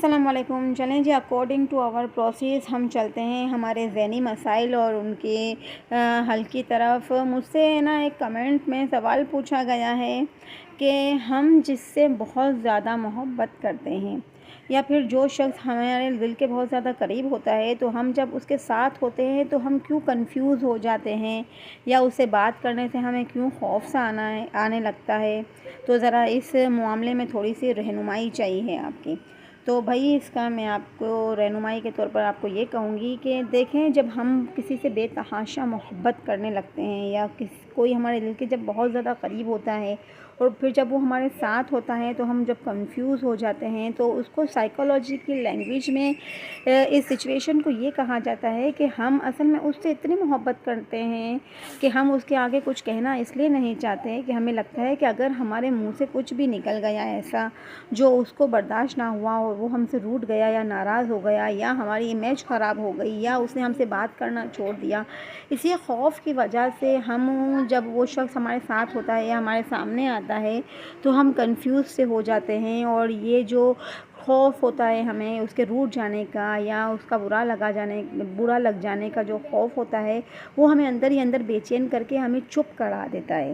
अस्सलाम वालेकुम। चलें जी, अकॉर्डिंग टू आवर प्रोसेस हम चलते हैं हमारे ज़हनी मसाइल और उनके हल की तरफ। मुझसे ना एक कमेंट में सवाल पूछा गया है कि हम जिससे बहुत ज़्यादा मोहब्बत करते हैं या फिर जो शख्स हमारे दिल के बहुत ज़्यादा करीब होता है, तो हम जब उसके साथ होते हैं तो हम क्यों कंफ्यूज हो जाते हैं या उससे बात करने से हमें क्यों खौफ सा आने लगता है। तो ज़रा इस मामले में थोड़ी सी रहनुमाई चाहिए है आपकी। तो भाई इसका मैं आपको रहनुमाई के तौर पर आपको ये कहूँगी कि देखें, जब हम किसी से बेतहाशा मोहब्बत करने लगते हैं या कोई हमारे दिल के जब बहुत ज़्यादा करीब होता है और फिर जब वो हमारे साथ होता है तो हम जब कंफ्यूज हो जाते हैं, तो उसको साइकोलॉजी की लैंग्वेज में इस सिचुएशन को ये कहा जाता है कि हम असल में उससे इतनी मोहब्बत करते हैं कि हम उसके आगे कुछ कहना इसलिए नहीं चाहते कि हमें लगता है कि अगर हमारे मुंह से कुछ भी निकल गया ऐसा जो उसको बर्दाश्त ना हुआ और वो हमसे रूठ गया या नाराज़ हो गया या हमारी इमेज ख़राब हो गई या उसने हमसे बात करना छोड़ दिया, इसी खौफ की वजह से हम जब वो शख्स हमारे साथ होता है या हमारे सामने आता है तो हम कंफ्यूज से हो जाते हैं। और ये जो खौफ होता है हमें उसके रूठ जाने का या उसका बुरा लग जाने का जो खौफ होता है, वो हमें अंदर ही अंदर बेचैन करके हमें चुप करा देता है।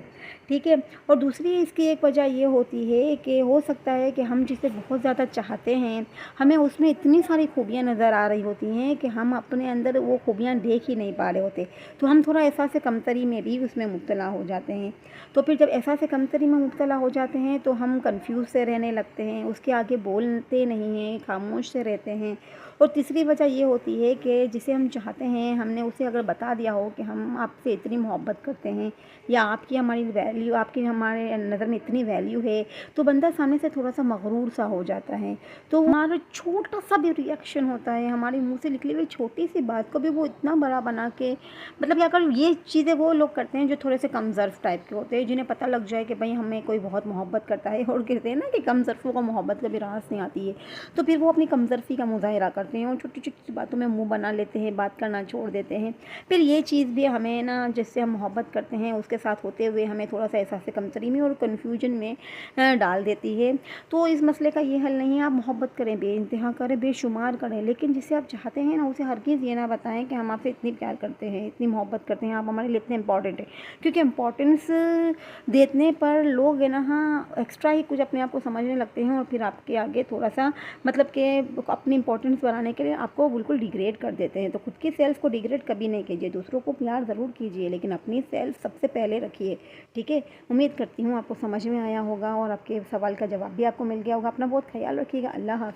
ठीक है। और दूसरी इसकी एक वजह ये होती है कि हो सकता है कि हम जिसे बहुत ज़्यादा चाहते हैं, हमें उसमें इतनी सारी खूबियाँ नज़र आ रही होती हैं कि हम अपने अंदर वो खूबियाँ देख ही नहीं पा रहे होते, तो हम थोड़ा एहसास कमतरी में भी उसमें मुब्तला हो जाते हैं। तो फिर जब एहसास कमतरी में मुब्तला हो जाते हैं तो हम कंफ्यूज से रहने लगते हैं, उसके आगे बोलते नहीं हैं, खामोश से रहते हैं। और तीसरी वजह ये होती है कि जिसे हम चाहते हैं, हमने उसे अगर बता दिया हो कि हम आपसे इतनी मोहब्बत करते हैं या आपकी हमारे नज़र में इतनी वैल्यू है, तो बंदा सामने से थोड़ा सा मगरूर सा हो जाता है। तो हमारा छोटा सा भी रिएक्शन होता है, हमारे मुंह से निकली हुई छोटी सी बात को भी वो इतना बड़ा बना के, मतलब अगर ये चीज़ें वो लोग करते हैं जो थोड़े से कम ज़र्फ़ टाइप के होते हैं, जिन्हें पता लग जाए कि भाई हमें कोई बहुत मोहब्बत करता है, और कहते हैं ना कि कम ज़र्फ़ों को मोहब्बत कभी रास नहीं आती है, तो फिर वो अपनी कमज़र्फ़ी का मुज़ाहिरा करते हैं और छोटी-छोटी बातों में मुँह बना लेते हैं, बात करना छोड़ देते हैं। फिर ये चीज़ भी हमें ना, जिससे हम मोहब्बत करते हैं उसके साथ होते हुए हमें थोड़ा-सा एहसास कमतरी में और कन्फ्यूजन में डाल देती है। तो इस मसले का ये हल नहीं है, आप मोहब्बत करें, बेइंतहा करें, बेशुमार करें, लेकिन जिसे आप चाहते हैं ना, उसे हरगिज़ ये ना बताएँ कि हम आपसे इतनी प्यार करते हैं, इतनी मोहब्बत करते हैं, आप हमारे लिए इतने इम्पोर्टेंट हैं। क्योंकि इम्पोर्टेंस देने पर लोग है ना, हाँ, एक्स्ट्रा ही कुछ अपने आप को समझने लगते हैं और फिर आपके आगे थोड़ा-सा, मतलब कि अपनी इम्पोर्टेंस बढ़ाने के लिए आपको बिल्कुल डिग्रेड कर देते हैं। तो खुद की सेल्फ़ को डिग्रेड कभी नहीं कीजिए, दूसरों को प्यार ज़रूर कीजिए, लेकिन अपनी सेल्फ़ सबसे पहले रखिए। ठीक है? उम्मीद करती हूँ आपको समझ में आया होगा और आपके सवाल का जवाब भी आपको मिल गया होगा। अपना बहुत ख़्याल रखिएगा। अल्लाह हाफ़िज़।